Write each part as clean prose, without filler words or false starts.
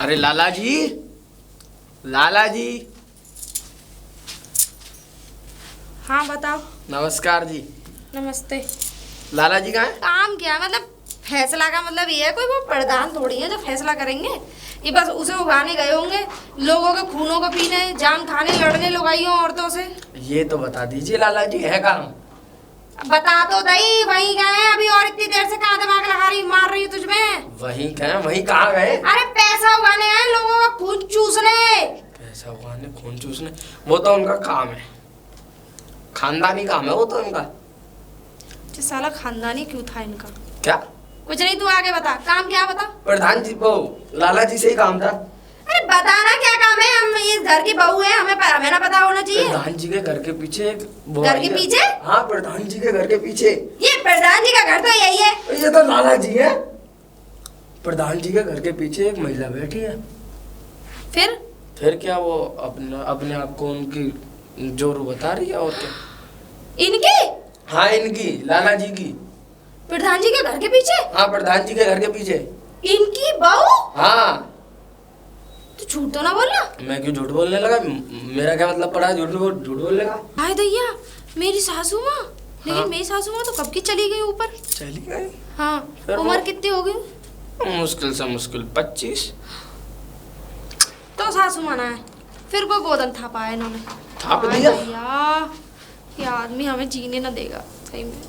अरे लाला जी, लाला जी। हाँ बताओ। नमस्कार जी। नमस्ते। लाला जी कहाँ हैं? काम क्या मतलब फैसला का मतलब ये है, कोई वो प्रधान थोड़ी है जो फैसला करेंगे। ये बस उसे उगाने गए होंगे, लोगों के खूनों को पीने, जान खाने, लड़ने लुगाइयों औरतों से। ये तो बता दीजिए लाला जी, है काम? बता तो दई, वही गए अभी। और इतनी देर से कहाँ दिमाग लगा रही, मार रही है तुझमें। वही गए? वही कहाँ गए? अरे पैसा उगाने आए, लोगों का खून चूसने। पैसा उगाने, खून चूसने? वो तो उनका काम है, खानदानी काम है वो तो उनका। साला खानदानी क्यों था इनका? क्या? कुछ नहीं, तू आगे बता। काम क्या बता? प्रधान जी वो लाला जी से ही काम था। अरे बताना क्या काम है। हम इस घर की बहू है, हमें ना पता होना चाहिए। प्रधान जी के घर के पीछे वो घर के पीछे? हाँ, प्रधान जी के घर के पीछे। ये प्रधान जी का घर तो यही है। ये तो लाला जी है। प्रधान जी के घर के पीछे एक महिला बैठी है। फिर क्या वो अपने आप को उनकी जोरू बता रही है और क्या? इनकी? हाँ इनकी, लाला जी की। प्रधान जी के घर के पीछे? हाँ, प्रधान जी के घर के पीछे इनकी बहू? हाँ। तू झूठ तो ना बोलना। मैं क्यों झूठ बोलने लगा? मेरा क्या मतलब पड़ा झूठ बोलने का? हाय दैया, मेरी सासू माँ। लेकिन हाँ। मेरी सासू माँ तो कब की चली गई ऊपर। चली गई? हाँ। फिर उम्र वो- कितनी हो गई? मुश्किल से मुश्किल 25। तो सासू माँ ना है, फिर कोई गोदन था पाया इन्होंने। थाप हाय दिया? दैया, ये आदमी हमें जीने ना देगा सही में।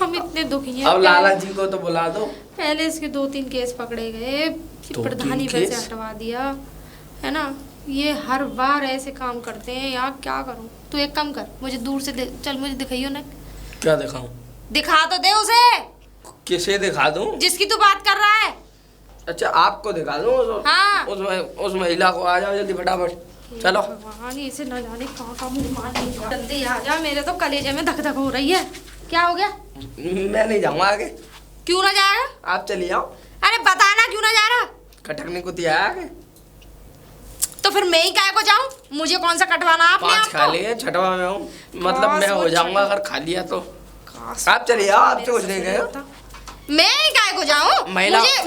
हम इतने दुखी हैं। अब लाला जी को तो बुला दो। पहले इसके 2-3 केस पकड़े गए, दो-तीन प्रधानी वैसे केस? हटवा दिया है ना। ये हर बार ऐसे काम करते हैं यार, क्या करूं। तू एक काम कर, मुझे दूर से चल, मुझे दिखाइयो ना। क्या दिखाऊं? दिखा तो दे उसे, किसे दिखा दूं? जिसकी तू बात कर रहा है। अच्छा, आपको दिखा दूं? हाँ। उस महिला को। आ जाओ जल्दी फटाफट, चलो। भगवान, इसे न जाने कहाँ का मुंह मार लिया। जल्दी आ जा, मेरे तो कलेजे में धक धक हो रही है। क्या हो गया? मैं नहीं जाऊंगा आगे। क्यों ना जाएगा? आप चलिए जाओ। अरे बताना क्यों ना जा रहा। कटकने को दिया आगे। तो फिर मैं ही काहे को जाऊं? मुझे कौन सा कटवाना आपने? 5 आपको खा लिए, छठवा में हूँ। मतलब मैं हो जाऊंगा अगर खा लिया तो। काश आप चलिए जाओ, आपसे कुछ नहीं गए। मैं ही काहे को जाऊं? महिला- मुझे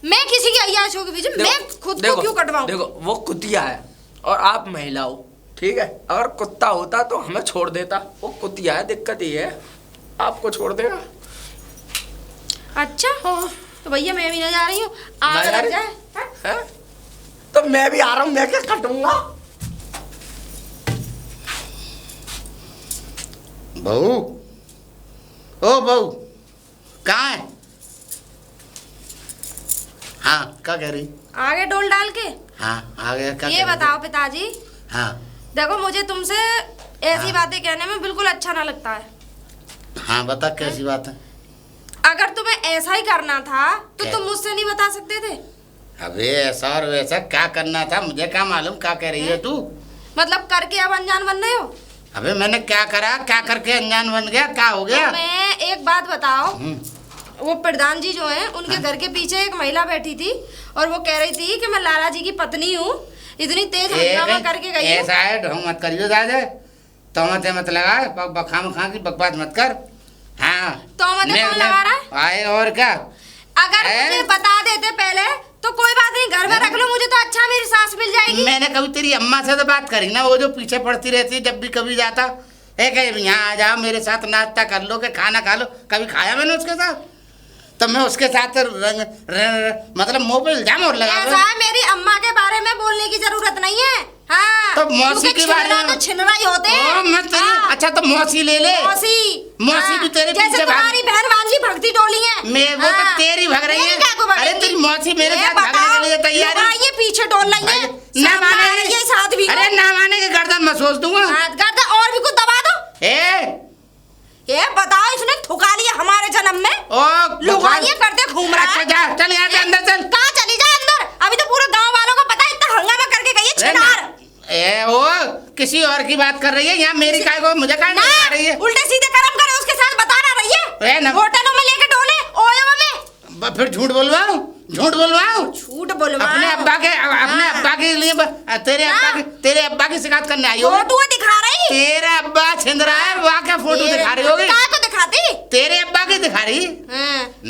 मैं किसी की अय्याशों के पीछे मैं खुद को क्यों कटवाऊं? देखो, वो कुतिया है और आप महिला हो, ठीक है? अगर कुत्ता होता तो हमें छोड़ देता। वो कुतिया है, दिक्कत ये है, आपको छोड़ देगा। अच्छा तो भैया मैं भी ना जा रही हूँ, आग ना जा लग रही? जाए। हैं? तो मैं भी आ रहा हूँ, मैं क्या कटूंगा? बहू, ओ बहू, कहाँ है? हाँ, क्या कह रही? आगे डोल डाल के। हाँ, आ गया। क्या ये कह रही? बताओ पिताजी, हाँ देखो मुझे तुमसे ऐसी हाँ। बातें कहने में बिल्कुल अच्छा ना लगता है। हाँ, बता कैसी बात है? अगर तुम्हें ऐसा ही करना था तो क्या? तुम मुझसे नहीं बता सकते थे? अबे ऐसा और वैसा क्या करना था, मुझे क्या मालूम? क्या कह रही है तू? मतलब करके अब अनजान बन रहे हो? अबे मैंने क्या करा, क्या करके अनजान बन गया? क्या हो गया? मैं एक बात बताओ, हम्म, वो प्रधान जी जो हैं उनके घर के पीछे एक महिला बैठी थी और वो कह रही थी कि मैं लाला जी की पत्नी हूँ। इतनी तेज हंगामा करके गई हूँ। ऐसा है, ढोंग मत करियो दादे, तोमते मत लगा, बखाम खा की बकवास मत कर। हाँ, तोमते कौन लगा रहा है? आए और क्या? अगर मुझे बता देते पहले तो कोई बात नहीं, घर में रख लो मुझे तो अच्छा, मेरी सांस मिल जाएगी। मैंने कभी तेरी अम्मा से तो बात करी ना, वो जो पीछे पड़ती रहती है जब भी कभी जाता है, कहीं यहाँ आ जाओ मेरे साथ नाश्ता कर लो, के खाना खा लो। कभी खाया मैंने उसके साथ? तो मैं उसके साथ मतलब मुंह पे इल्जाम और लगा ऐसा है, मेरी अम्मा के बारे में बोलने की जरूरत नहीं है। हाँ, तो मौसी के बारे में तो छिनरा ही होते हैं। मैं तेरी हाँ। अच्छा तो मौसी ले ले। मौसी मौसी भी तेरे जैसे पीछे तुम्हारी बहन वाली भक्ति टोली है। मैं वो तो तेरी भग रही है। अरे तेरी मौसी मेरे साथ भागने के लिए तैयार है। ये पीछे टोल रही है। ना माने ये साथ भी। अरे ना माने के गर्दन मैं सोच दूंगा। गर्दन और भी कुछ दबा दो। ये बताओ, इसने थुका लिया हमारे जन्म में। ओ लुगाइयाँ करते घूम रहा है। अच्छा जा, चल यहाँ से अंदर चल। कहाँ चली जा अंदर? अभी तो पूरे गांव वालों को पता है, इतना हंगामा करके गई है छिनार। वो किसी और की बात कर रही है, यहाँ मेरी काय को मुझे काय नहीं आ रही है। उल्टे सीधे कर्म करे उसके साथ बता ना रही है। होटलों में लेके डोले, ओयो में। फिर झूठ बोलवाऊं? झूठ बोलवाऊं? झूठ बोलवा अपने अब्बा के लिए तेरे अब्बा की शिकायत करने आई होगी। फोटो दिखा रही। तेरा अब्बा छिंदरा है, वहाँ क्या फोटो दिखा रही होगी? काय को दिखाती? तेरे अब्बा की दिखा रही?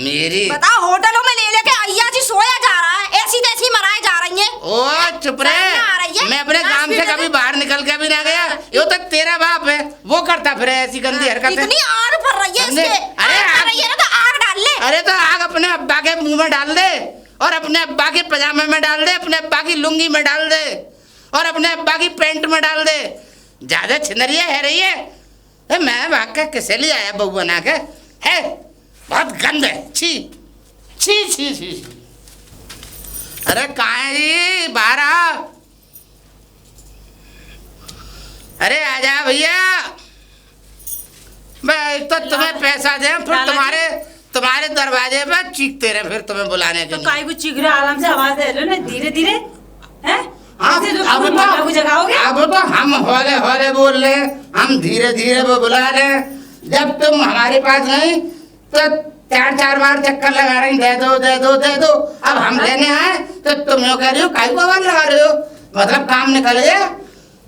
मेरी बताओ, होटलों में ले लेके अय्या जी सोया जा रहा है, ऐसी तैसी मराए जा रही है। ओ चुप समझ में आ रही रहे, है? मैं अपने नाच काम से पीट कभी के- बाहर निकल के भी ना गया। ये तो तेरा बाप है, वो करता फिर ऐसी गंदी हरकतें। इतनी आग भर रही है समझे? इसके, अरे आग भर आग- रही है ना तो आग डाल ले। अरे तो आग अपने अब्बा के मुंह में डाल दे, और अपने अब्बा के पजामे में डाल दे, अपने अब्बा की लुंगी में डाल दे, और अपने अब्बा की पैंट में डाल दे। ज्यादा छिनरिया है रही है। मैं भाग के किसे लिए आया बहू बना के है, बहुत गंद है। छी छी छी छी। अरे कहाँ है जी, बाहर आओ। अरे आजा भैया, मैं एक तो तुम्हें पैसा दे, फिर तुम्हारे दरवाजे पे चीखते रहे, फिर तुम्हें बुलाने के तो काई को चीख रहे, आराम से आवाज दे रहे हो ना, धीरे धीरे हैं? अब ऐसे जो अब तुम बाबू जगाओगे? तो हम हौले हौले बोल रहे हैं, हम धीरे धीरे वो बुला रहे हैं। जब तुम हमारे पास गई तो 4 बार चक्कर लगा रही, दे दो दे दो दे दो। अब हम लेने आए तो तुम यूँ कह रही हो काई को आवाज लगा रहे हो, मतलब काम निकल गया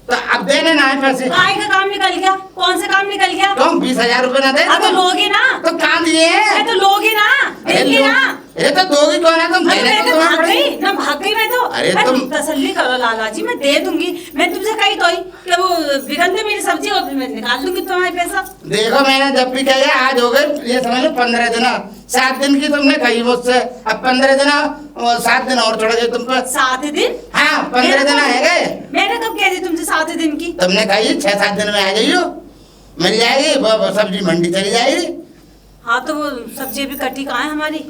तो अब देने ना है पैसे। काय का काम निकल गया? कौन सा काम निकल गया? तुम 20,000 रुपए ना दे हाँ तो लोगे ना, तो कहाँ दिए हैं? तो लोगे ना, देंगे ना। अरे तो दोगी कौन है, तुम हाँ, तो देने मैं तो तो तुम्हें भाग पड़ेगी। गई ना, भाग गई मैं तो। अरे मैं तुम- तसल्ली करो लाला जी, मैं दे दूंगी। मैं तुमसे कही तो कि वो बिगड़ते मेरी सब्जी और फिर मैं निकाल दूंगी तुम्हारे पैसा। देखो मैंने जब भी कहा आज हो गए, ये समझ लो 15 दिन, 7 दिन की तुमने कही मुझसे, अब 15 दिन 7 दिन और छोड़ गए तुम पर। 7 दिन? हाँ 15 दिन है गए। मैंने कब कह दी तुमसे 7 दिन की? तुमने कही 6-7 दिन में आ जाइयो, मिल जाएगी वो सब्जी मंडी चली जाएगी। हाँ तो वो सब्जी अभी कटी कहाँ है हमारी?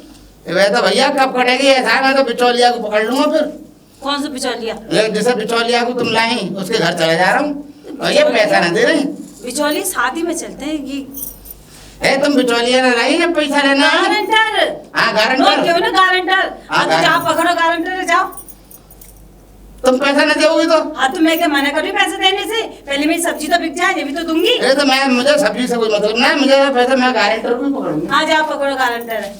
वह तो भैया कब कटेगी, ऐसा मैं तो बिचौलिया को पकड़ लूंगा फिर। कौन सा बिचौलिया? जैसे बिचौलिया को तुम लाई उसके घर चला जा रहा हूँ, और ये पैसा ना दे रही बिचौली शादी में चलते हैं ये है। तुम बिचौलिया ना लाई है, पैसा लेना है। गारंटर। हाँ लोग गारंटर, क्यों ना गारंटर? हाँ, हाँ तो जाओ गारंटर। पकड़ो गारंटर, जाओ। तुम पैसा न दोगी तो। हाँ तो मैं क्या मना कर रही हूँ पैसे देने से? पहले मेरी सब्जी तो बिक जाए, ये भी तो दूंगी। अरे तो मैं, मुझे सब्जी से कोई मतलब नहीं, मुझे पैसा मैं गारंटर को ही पकड़ूंगा। हाँ जाओ पकड़ो गारंटर।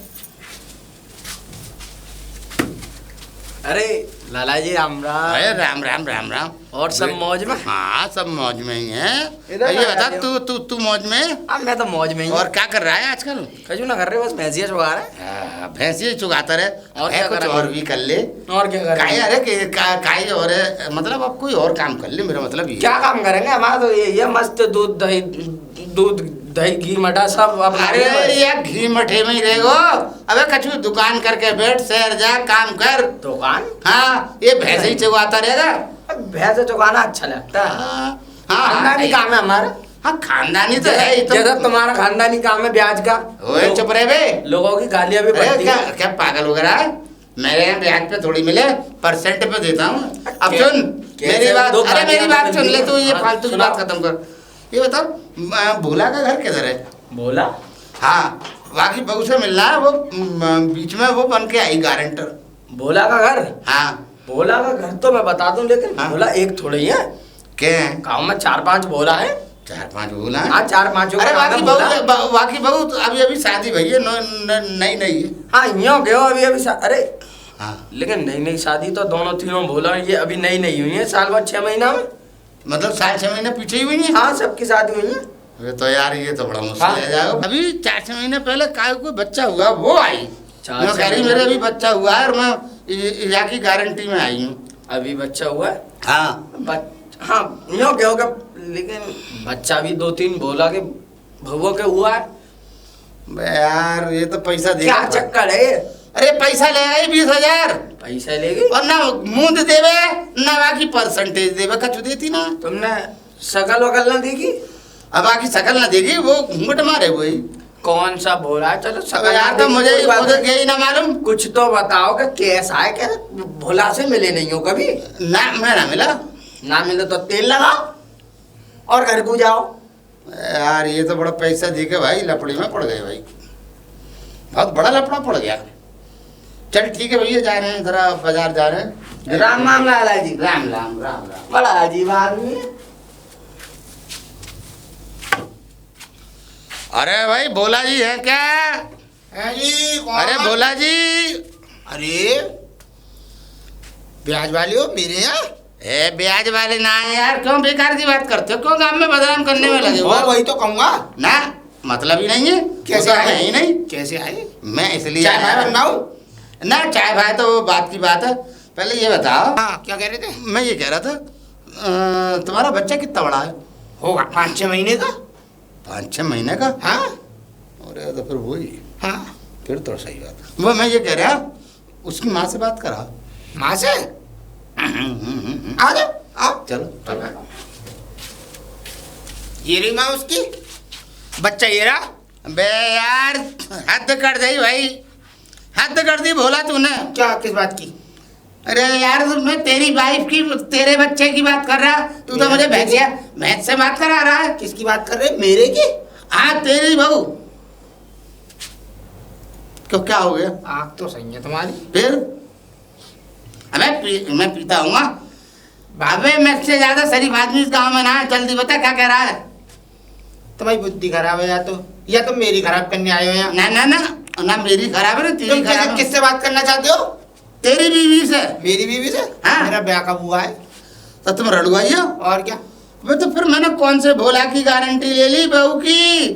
अरे लाला जी राम राम। अरे राम राम राम राम। और सब मौज में? हाँ सब मौज में ही है। इधर ये लगा बता दियो। तू मौज में? अब मैं तो मौज में ही और क्या कर रहा है आजकल? कछु ना कर रहे, बस भैंसिया चुगा रहे। भैंसी चुगाता रहे, और है क्या कुछ करें? और भी कर ले। और क्या कर काई रहे? अरे काई और मतलब अब कोई और काम कर ले, मेरा मतलब ये। क्या काम करेंगे, हमारा तो ये मस्त दूध दही घी मठा सब अपना। अरे यार घी मठे में ही रहेगो। अबे कछु दुकान करके बैठ, शहर जा काम कर। दुकान? हाँ ये भैंसे ही चुगाता रहेगा। भैंस चुगाना अच्छा लगता है। हाँ खानदानी काम है हमारा। हाँ खानदानी तो है ही तो। जैसा तुम्हारा खानदानी काम है ब्याज का। ओए चुप रहे बे। लोगों की गालियां भी अरे पड़ती क्या हैं। क्या पागल वगैरह है? मेरे यहाँ ब्याज पे थोड़ी मिले, परसेंट पे देता हूँ। अब सुन मेरी बात, दो अरे मेरी गालियां बात सुन ले, तू ये हाँ, फालतू की सुनाओ। बात खत्म कर। ये बताओ भोला का घर किधर है? बोला हाँ बाकी बहू से मिलना है, वो बीच में वो बन के आई गारंटर। भोला का घर? हाँ भोला का घर तो मैं बता दूं, लेकिन हाँ। भोला एक थोड़ा ही है। क्या है? गाँव में 4-5 भोला है। 4-5 भोला है? हाँ 4-5। अरे बाकी बहू तो अभी शादी भई है, नई नई है। हाँ यूँ गयो अभी अरे हाँ लेकिन नई सादी तो दोनों तीनों भोला ये अभी नई हुई है, साल भर 6 महीना में। मतलब 7-6 महीने पीछे ही हुई है। हाँ सबकी शादी हुई है। अरे तो यार ये तो बड़ा मुश्किल हाँ। है जाएगा। अभी 4-6 महीने पहले काय कोई बच्चा हुआ वो आई, 4-6 मैं कह रही मेरे अभी बच्चा हुआ है और मैं यहाँ की गारंटी में आई हूँ। अभी बच्चा हुआ है। हाँ हाँ यूँ क्या होगा, लेकिन बच्चा भी 2-3 भोला के भवों के हुआ है। बे यार ये तो पैसा दे क्या चक्कर है? अरे पैसा ले आई 20,000 पैसा लेगी और ना मुंह देवे ना बाकी परसेंटेज देवे, कछु देती ना। तुमने शकल वकल ना देखी? अब बाकी शकल ना देगी, वो घूंघट मारे वही। कौन सा भोला है? चलो अब शकल यार ना तो देखी, मुझे कोई बात नहीं। यही ना मालूम। कुछ तो बताओ कि कैसा है, क्या भोला से मिले नहीं हो कभी? ना मैं ना मिला ना मिले तो तेल लगाओ और घर को जाओ। यार। ये तो बड़ा पैसा दे के भाई लपड़ी में पड़ गए भाई, बहुत बड़ा लपड़ा पड़ गया। चल ठीक है भैया, जा रहे हैं जरा बाजार जा रहे हैं। राम राम लाला जी। राम राम राम राम। बड़ा अजीब आदमी है। अरे भाई भोला जी है क्या? जी कौन? अरे भोला जी। अरे ब्याज वाले हो मेरे यहाँ? ए ब्याज वाले ना है यार, क्यों बेकार की बात करते हो? क्यों गांव में बदनाम करने में लगे हो? हाँ वही तो कहूँगा। ना मतलब ही नहीं है। कैसे वो तो आए? है ही नहीं। कैसे आए? मैं इसलिए चाय भाई आया। बनाऊं? ना चाय भाई तो वो बात की बात है। पहले ये बताओ, हाँ क्या कह रहे थे? मैं ये कह रहा था तुम्हारा बच्चा कितना बड़ा है? होगा 5-6 महीने का। 5-6 महीने का? हाँ अरे तो फिर वही, हाँ। फिर तो सही बात है। वो मैं ये कह रहा, उसकी माँ से बात करा। माँ से? आ जाओ आओ। चलो ये रही माँ उसकी, बच्चा ये रहा। बे यार, हद कर दी भाई, हद कर दी भोला तूने। क्या, किस बात की? अरे यार मैं तेरी वाइफ की, तेरे बच्चे की बात कर रहा, तू तो मुझे भैंस से बात करा रहा है। किसकी बात कर रहे? मेरे की? हाँ तेरी बहू। क्यों, क्या हो गया? आँख तो सही है तुम्हारी। फिर मैं पीता हूँ। बाबे मैं से ज्यादा शरीफ आदमी इस गाँव में ना है। जल्दी बता क्या कह रहा है? तुम्हारी बुद्धि खराब है, या तो मेरी खराब करने आए हो यहाँ। ना ना ना ना, मेरी खराब है ना तेरी तुम खराब है। किससे बात करना चाहते हो? तेरी बीवी से। मेरी बीवी से? हाँ। मेरा ब्याह कब हुआ है? तो तुम रड़ुआई हो? और क्या? तो फिर मैंने कौन से भोला की गारंटी ले ली बहू की?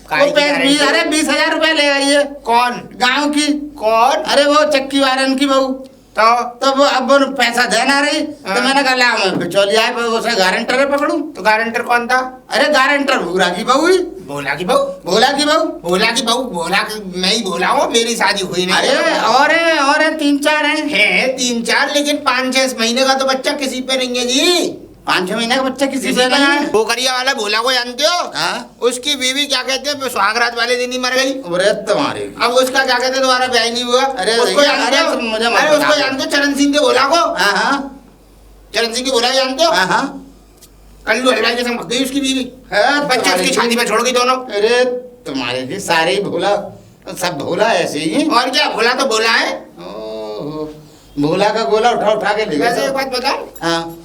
काहे वो की गारंटी? अरे 20,000 रुपए ले आई है कौन? गाँव की। कौन? अरे वो चक्की वारन की बहू। तो वो अब वो पैसा देना रही, तो हाँ। मैंने कहा ला मैं बिचौलिया है, उसे गारंटर पकड़ूं। तो गारंटर कौन था? अरे गारंटर भूरा की बहू ही। भोला की बहू? भोला की बहू। भोला की बहू? भोला मैं ही भोला हूँ, मेरी शादी हुई नहीं। अरे और है 3-4 है 3-4, लेकिन 5-6 महीने का तो बच्चा किसी पे नहीं है जी। 5-6 महीने का बच्चा किसी से नहीं है। पोखरिया वाला भोला को जानते हो? हाँ? उसकी बीवी क्या कहते हैं, सुहागरात वाले दिन ही मर गई। अरे तुम्हारी, अब उसका क्या कहते हैं, दोबारा ब्याह नहीं हुआ। अरे उसको भैया, जानते हो? अरे तुम मुझे मत अरे उसको बताओ। जानते हो, चरण सिंह के भोला को? हाँ हाँ चरण सिंह के भोला जानते हो? हाँ हाँ। कल्लू हलवाई के संग भाग गई उसकी बीवी। है, बच्चे उसकी शादी में छोड़ गई दोनों। अरे तुम्हारे भी सारे ही भोला, सब भोला ऐसे ही। और क्या, भोला तो भोला है। ओहो, भोला का गोला उठा उठा के ले वैसे एक गए। बात बताओ, हाँ,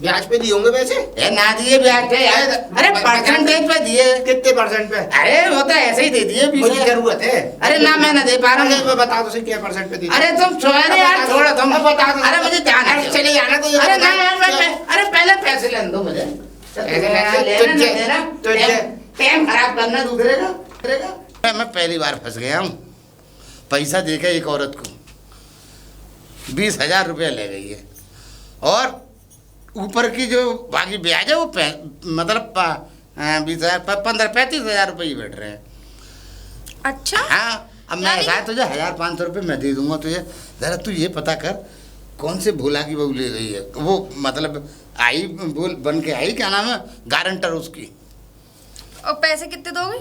ब्याज पे दिए होंगे पैसे? ये ना दिए ब्याज पे यार। अरे परसेंटेज पे दिए। कितने परसेंट पे? अरे वो तो ऐसे ही दे दिए 20,000। मुझे जरूरत है। अरे ना मैं ना दे पा रहा हूँ। मैं बता दो सही, क्या परसेंट पे दी? अरे तुम छोड़ो यार, छोड़ो तुम। बता दो। अरे मुझे जाना है। चले जाना तो। अरे ना यार अरे पहले पैसे लेने दो मुझे। टाइम खराब करना दूसरे का। मैं पहली बार फंस गया हूँ। पैसा देके एक औरत को 20,000 रुपया ले गई है, और ऊपर की जो बाकी ब्याज है वो मतलब 20,000 35,000 रुपये ही बैठ रहे हैं। अच्छा हाँ, अब मैं यानी- ऐसा है तुझे 1,500 रुपये मैं दे दूंगा तुझे। जरा तू ये पता कर कौन से भोला की बहू ले गई है वो, मतलब आई बोल बन के आई, क्या नाम है गारंटर उसकी और पैसे कितने दोगे?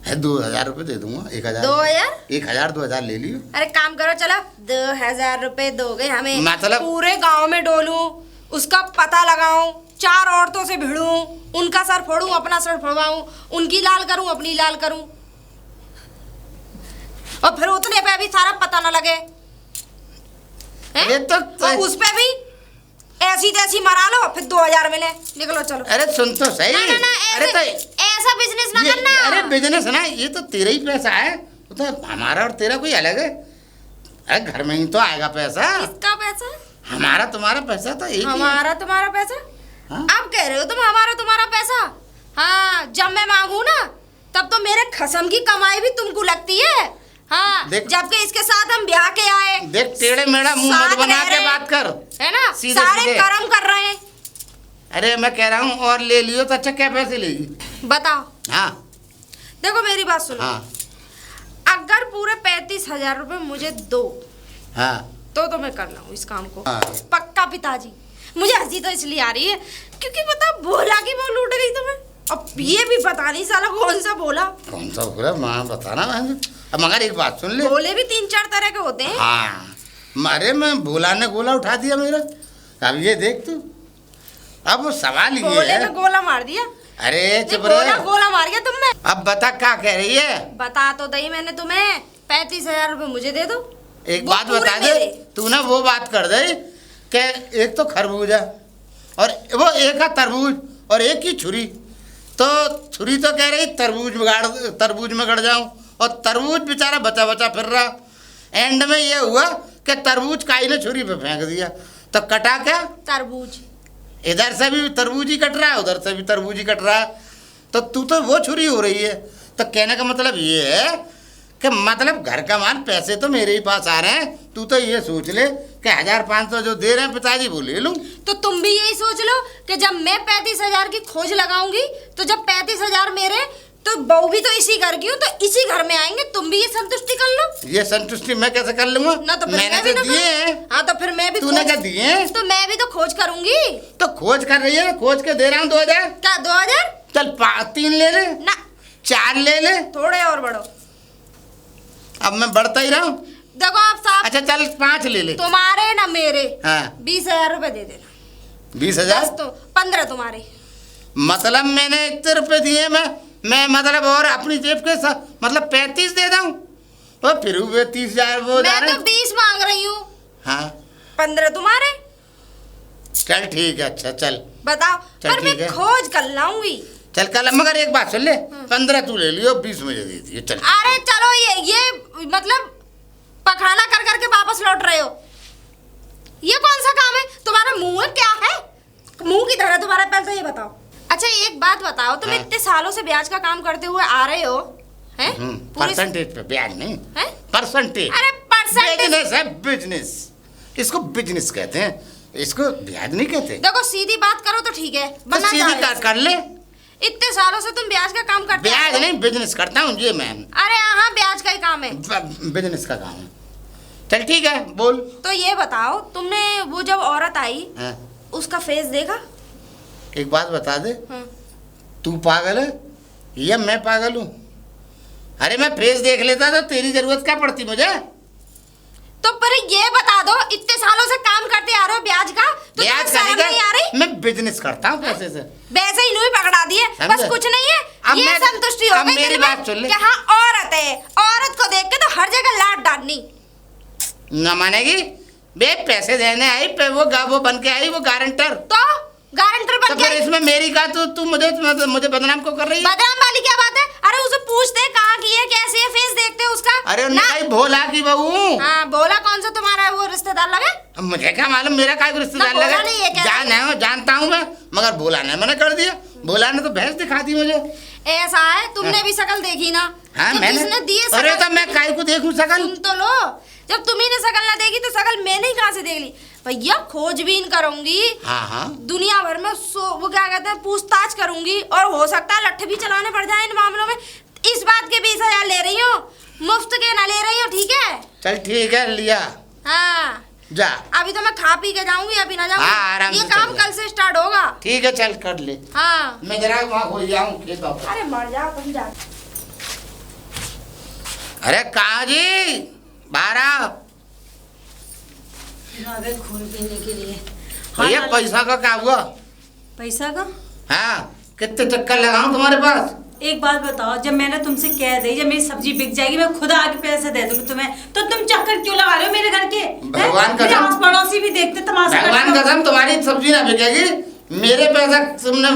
है। 2,000 रुपये दे दूंगा। 1,000 2,000? 1,000 2,000 ले लियो। अरे काम करो, चलो 2,000 रुपए दोगे हमें, मतलब- पूरे गांव में डोलूं, उसका पता लगाऊं, 4 औरतों से भिड़ूं, उनका सर फोड़ूं, अपना सर फोड़वाऊं, उनकी लाल करूं, अपनी लाल करूं, और फिर उतने पे भी सारा पता न लगे हैं? ये तो और उस पे भी ऐसी तैसी मरा लो, फिर 2,000 मिले, निकलो चलो। अरे सुन तो सही। ना ना ना, अरे तो ऐसा बिजनेस ना करना। अरे बिजनेस ना, ये तो तेरा ही पैसा है, वो तो हमारा और तेरा कोई अलग है। अरे घर में ही तो आएगा पैसा। किसका पैसा? हमारा तुम्हारा पैसा तो एक ही है। हमारा तुम्हारा पैसा? हाँ? अब कह रहे हो तुम हमारा तुम्हारा पैसा? हाँ, जब मैं मांगू ना तब तो मेरे खसम की कमाई भी तुमको लगती है। हाँ, जबकि इसके साथ हम ब्याह के आए। देख टेढ़े मेढ़ा मुंह मत साथ बना रह के रहे बात कर, है ना, सीधे सारे सीधे। कर्म कर रहे हैं। अरे मैं कह रहा हूँ और ले लियो तो अच्छा, क्या पैसे लेगी? बताओ। हाँ देखो मेरी बात सुनो, हाँ अगर पूरे 35,000 रुपए मुझे दो हाँ तो मैं कर लाऊं इस काम को। हाँ। पक्का पिताजी। मुझे हंसी तो इसलिए आ रही है क्योंकि पता भोला की वो लूट गई तुम्हें। अब ये भी पता नहीं साला कौन सा भोला। कौन सा बोला माँ बताना मैं। अब मगर एक बात सुन ले। भोले भी 3-4 तरह के होते हैं। हाँ, अरे मैं भोला ने गोला उठा दिया मेरा। अब ये देख तू, अब वो सवाल ये भोले है। में गोला मार दिया। अरे चुप गोला रहे। गोला मार गया तुमने। अब बता क्या कह रही है? बता तो दई मैंने तुम्हें, 35,000 रुपए मुझे दे दो। एक वो बात पूरे बता दे, मेरे। तू ना वो बात कर दे कि एक तो खरबूजा और वो एक है तरबूज और एक ही छुरी। तो छुरी तो कह रही तरबूज में गड़ जाऊं, और तरबूज बेचारा बचा बचा फिर रहा। एंड में ये हुआ कि तरबूज काई ने छुरी पे फेंक दिया, तो कटा क्या? तरबूज। इधर से भी तरबूज ही कट रहा है, उधर से भी तरबूज ही कट रहा है। तो तू तो वो छुरी हो रही है। तो कहने का मतलब ये है कि मतलब घर का माल, पैसे तो मेरे ही पास आ रहे हैं, तू तो ये सोच ले कि 1500 जो दे रहे हैं पिताजी वो ले लूं। तो तुम भी यही सोच लो कि जब मैं 35,000 की खोज लगाऊंगी तो जब 35,000 मेरे, तो बहू भी तो इसी घर की हूँ, तो इसी घर में आएंगे, तुम भी ये संतुष्टि कर लो। ये संतुष्टि मैं कैसे कर लूंगा? ना तो फिर मैंने मैं भी तो ना दिए करूं। हैं। हाँ तो फिर मैं भी तूने क्या दिए हैं? तो मैं भी तो खोज करूंगी। तो खोज कर रही है, खोज के दे रहा हूँ 2000। क्या 2000? चल 3 ले ले, ना 4 ले ले, थोड़े और बढ़ो। अब मैं बढ़ता ही रहा हूँ। देखो आप साहब, अच्छा चल 5 ले ले। तुम्हारे ना मेरे हाँ 20,000 रुपए दे देना। 20,000 तो 15 तुम्हारे। मतलब मैंने इतने रुपए दिए, मैं मतलब और अपनी जेब के साथ मतलब 35 दे दूं तो फिर वो 30,000 वो जा मैं रहे। तो 20 मांग रही हूँ। हाँ 15 तुम्हारे। चल ठीक है, अच्छा चल बताओ। चल पर मैं ठीक है। खोज कर लाऊंगी। चल कल, मगर एक बात सुन ले, 15 तू ले लियो, 20 मुझे दे दिए। चल अरे चलो, ये मतलब पखाना कर करके वापस लौट रहे हो। ये कौन सा काम है तुम्हारा? मुंह है क्या है? मुंह की तरह तुम्हारा, पहले तो ये बताओ। अच्छा एक बात बताओ, तुम हाँ। इतने सालों से ब्याज का काम करते हुए आ रहे हो, हैं? परसेंटेज पे ब्याज नहीं हैं? परसेंटेज। अरे परसेंटेज। बिजनेस है, बिजनेस, इसको बिजनेस कहते हैं, इसको ब्याज नहीं कहते। देखो सीधी बात करो तो ठीक है, तो बनना सीधी चाहे। कर ले। इतने सालों से तुम ब्याज का काम करते ब्याज हो। नहीं, बिजनेस करता हूँ ये मैं। अरे हाँ ब्याज का ही काम है। बिजनेस का काम है। चल ठीक है, बोल। तो ये बताओ, तुमने वो जब औरत आई हाँ। उसका फेस देखा? एक बात बता दे, हाँ। तू पागल है या मैं पागल हूँ? अरे मैं फेस देख लेता तो तेरी जरूरत क्या पड़ती मुझे? तो पर ये बता दो, इतने सालों से काम करते आ रहे हो ब्याज का, तो ब्याज तुम्हें शर्म नहीं आ रही? मैं बिजनेस करता हूँ पैसे से। वैसे ही नहीं पकड़ा दिए, बस समझे? कुछ नहीं है। अब ये मैं- संतुष्टि हो अब गई मेरी दिल में बात सुन ले। कि हाँ औरत है, औरत को देख के तो हर जगह लात डालनी। न मानेगी बे, पैसे देने आई पे वो बन के आई, वो गारंटर। तो गारंटर तो बन के फिर इसमें मेरी का तू मुझे बदनाम को कर रही है? बदनाम वाली क्या बात है? अरे उसे पूछते कहाँ की है, कैसी है, फेस देखते उसका। अरे ना। नहीं, भोला की बहू। हाँ बोला, कौन सा तुम्हारा वो रिश्तेदार लगे? अब मुझे क्या मालूम, मेरा काय रिश्तेदार ना, भोला लगा? नहीं है क्या? जानता हूँ मैं, मगर भोला ने मना कर दिया। भोला ने तो भैंस दिखा दी मुझे। ऐसा है, तुमने भी शकल देखी ना? हाँ तो मैंने। जिसने दी है अरे शकल, तो मैं काय को देखूं शकल? तुम तो लो। जब तुम्ही ने शकल ना देखी तो शकल मैंने ही कहाँ से देख ली? भैया खोजबीन करूंगी, हाँ हाँ दुनिया भर में वो क्या कहते हैं, पूछताछ करूंगी, और हो सकता है लट्ठे भी चलाने पड़ जाए इन मामलों में। इस बात के 20,000 ले रही हूँ, मुफ्त के ना ले रही हूँ, ठीक है? चल ठीक है, लिया। हाँ जा। अभी तो मैं खा पी के जाऊंगी, अभी ना हाँ, आराम जाऊंगी। ये से काम चल जा। कल से स्टार्ट होगा। ठीक है चल कर ले। हाँ मैं जरा वहाँ हो जाऊँ खेत वापस। अरे मर जाओ तुम जा। अरे कहाँ जी, बाहर आओ। आ गए खून पीने के लिए। भैया हाँ, पैसा का क्या हुआ? पैसा का? हाँ कितने चक्कर लगाऊं तुम्हारे पास? एक बात बताओ, जब मैंने तुमसे कह दी जब मेरी सब्जी बिक जाएगी मैं खुद आके पैसे दे दूंगी तुम्हें, तो तुम चक्कर क्यों लगा रहे हो मेरे घर के? भगवान मेरे कसम। आस पड़ोसी भी देखते तमाशा भगवान करते हो। कसम तुम्हारी सब्जी ना बिकेगी, मेरे पैसा तुमने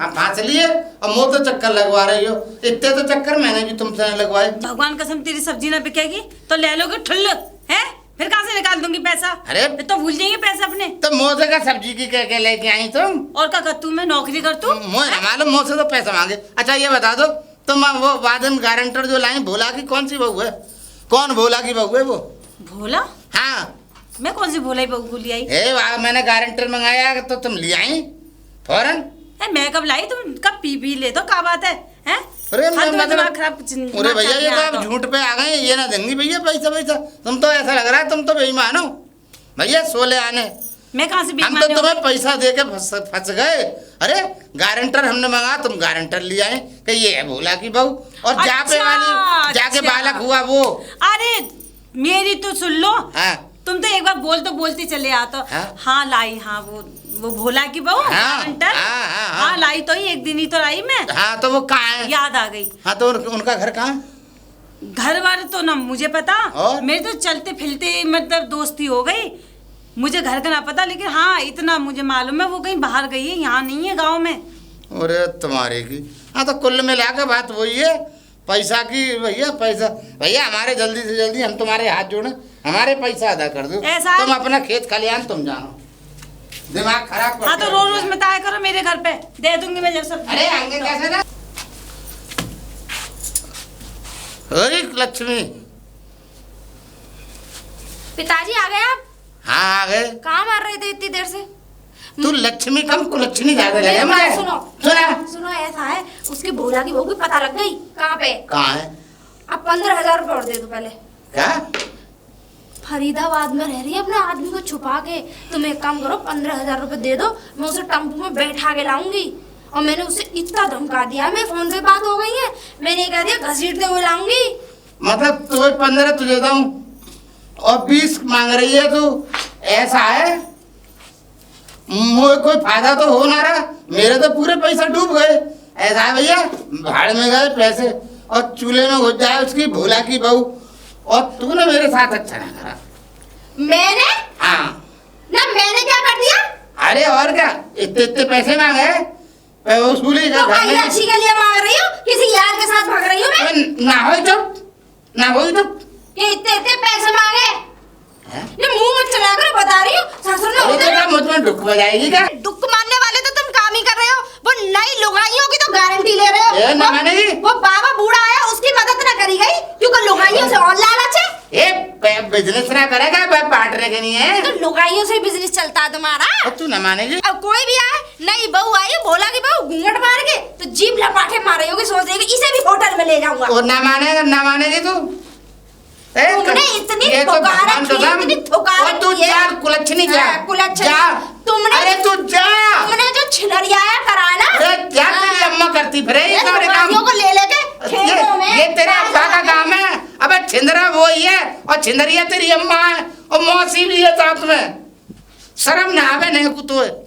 फांस लिए और मुँह तो चक्कर लगवा रही हो। इतने तो चक्कर मैंने भी तुमसे नहीं लगवाए। भगवान कसम तेरी सब्जी ना बिकेगी तो ले लोगे ठुल्ल है, फिर कहाँ से निकाल दूंगी पैसा? अरे फिर तो भूल जाएंगे पैसे अपने। तो मोसे का सब्जी की कह के लेके आई तुम? और क्या करतू मैं नौकरी करतू? मुझे मालूम, मुँह से तो पैसा मांगे। अच्छा ये बता दो, तुम वो वादन गारंटर जो लाई, भोला की कौन सी बहू है? कौन भोला की बहू है वो? भोला? हाँ मैं कौन सी भोला ही बहू ली आई? हे वाह, मैंने गारंटर मंगाया तो तुम ले आई फौरन। मैं कब लाई? तुम कब पी ले तो क्या बात है? हैं? अरे हाँ, तुम्हें मतलब दिमाग खराब अरे भैया ये तो आप झूठ पे आ गए, ये ना देंगी भैया पैसा। तुम तो ऐसा लग रहा है तुम तो बेईमान हो भैया, सोले आने। मैं कहाँ से हम बेईमान तो हूँ? तुम्हें पैसा दे के फंस गए। अरे गारंटर हमने मंगा, तुम गारंटर ले आए कि ये है भोला की बहू, और जापे वाली जाके अच्छा। बालक हुआ वो। अरे मेरी तो सुन लो, हाँ तुम तो एक बार बोलते चले आता। हाँ? हाँ लाई, हाँ वो भोला की बहू हाँ, गारंटर। हाँ, हाँ, हाँ। हाँ लाई तो ही, एक दिन ही तो लाई मैं। हाँ तो वो कहाँ है? याद आ गई। हाँ तो उनका घर कहाँ? घर वाले तो ना मुझे पता, और? मेरे तो चलते फिरते मतलब दोस्ती हो गई, मुझे घर का ना पता, लेकिन हाँ इतना मुझे मालूम है वो कहीं बाहर गई है, यहाँ नहीं है गांव में। अरे तुम्हारे की, हाँ तो कुल मिला के बात वही है, पैसा की भैया। पैसा भैया हमारे जल्दी से जल्दी हम तुम्हारे हाथ जोड़े, हमारे पैसा अदा कर दो। ऐसा है? तुम अपना खेत खलियान तुम जानो, दिमाग खराब हाँ तो रोज मत आया करो मेरे घर पे, दे दूंगी मैं जब सब। अरे आएंगे कैसे ना? अरे लक्ष्मी। पिताजी आ गए आप? हाँ आ गए। कहाँ मार रहे थे इतनी देर से? तू लक्ष्मी कम कुलक्ष्मी ज्यादा लगे मेरी मुझे। बात सुनो। सुना। सुनो ऐसा है, उसकी भोला की बहू की पता लग गई। कहाँ पे? कहाँ है? अब 15,000 रुपए और दे दो पहले। क्या? फरीदाबाद में रह रही है अपने आदमी को छुपा के। तुम एक काम करो, 15,000 रुपए दे दो, मैं उसे टम्पू में बैठा के लाऊंगी। और मैंने उससे इतना धमका दिया, मैं फोन पे बात हो गई है, मैंने कह दिया घसीटते हुए लाऊंगी। मतलब तुम्हें 15 तुझे दूं और 20 मांग रही है तू? ऐसा है? मुझे कोई फायदा तो हो ना रहा, मेरे तो पूरे पैसे डूब गए। ऐसा है भैया, भाड़ में गए पैसे और चूल्हे में घुस जाए उसकी भोला की बहू। और तूने मेरे साथ अच्छा ना करा। मैंने? हाँ। ना मैंने क्या कर दिया? अरे और क्या, इतने इतने पैसे मांगे वसूली का। तो भाई अच्छी के लिए मांग रही हो, किसी यार के साथ भाग रही हूँ मैं? ना हो चुप, ना हो चुप। ये इतने इतने पैसे मांगे? हैं? ये मुंह मत चला कर, बता रही हूँ। ससुर ने अरे उधर तेरा मुझ में दुख बजाएगी क्या? दुख मानने वाले तो तुम काम ही कर रहे हो। वो नई लुगाइयों की तो गारंटी ले रहे हो। ए, ना मानेगी। वो बाबा बूढ़ा आया, उसकी मदद ना करी गई क्योंकि लुगाइयों से और लालच है। ये बिजनेस ना करेगा, पार्टनर के नहीं है। तो लुगाइयों से बिजनेस चलता है तुम्हारा। और तू ना मानेगी। अब कोई भी आए, नई बहू आई, भोला की बहू घूंघट मार के तो जीभ लपाटे मारे होगी, सोच रही इसे भी होटल में ले जाऊंगा। और ना मानेगा, ना मानेगी तू। तुमने इतनी ये तो ठुकारा भगवान की, कसम। इतनी ठुकारा और तू की है। जा कुलच्छनी जा। हाँ, कुलच्छनी। जा। तुमने- अरे तू जा। तुमने जो छिनरियाया कराया ना, अरे क्या तेरी अम्मा करती फिरे ये सारे काम? लुगाइयों को ले लेके खेतों में ये तेरे अब्बा का काम है। अबे छिंदरा वो ही है और छिंदरिया तेरी अम्मा है और मौसी भी है साथ में। शर्म ना आवे नहीं कुतो है।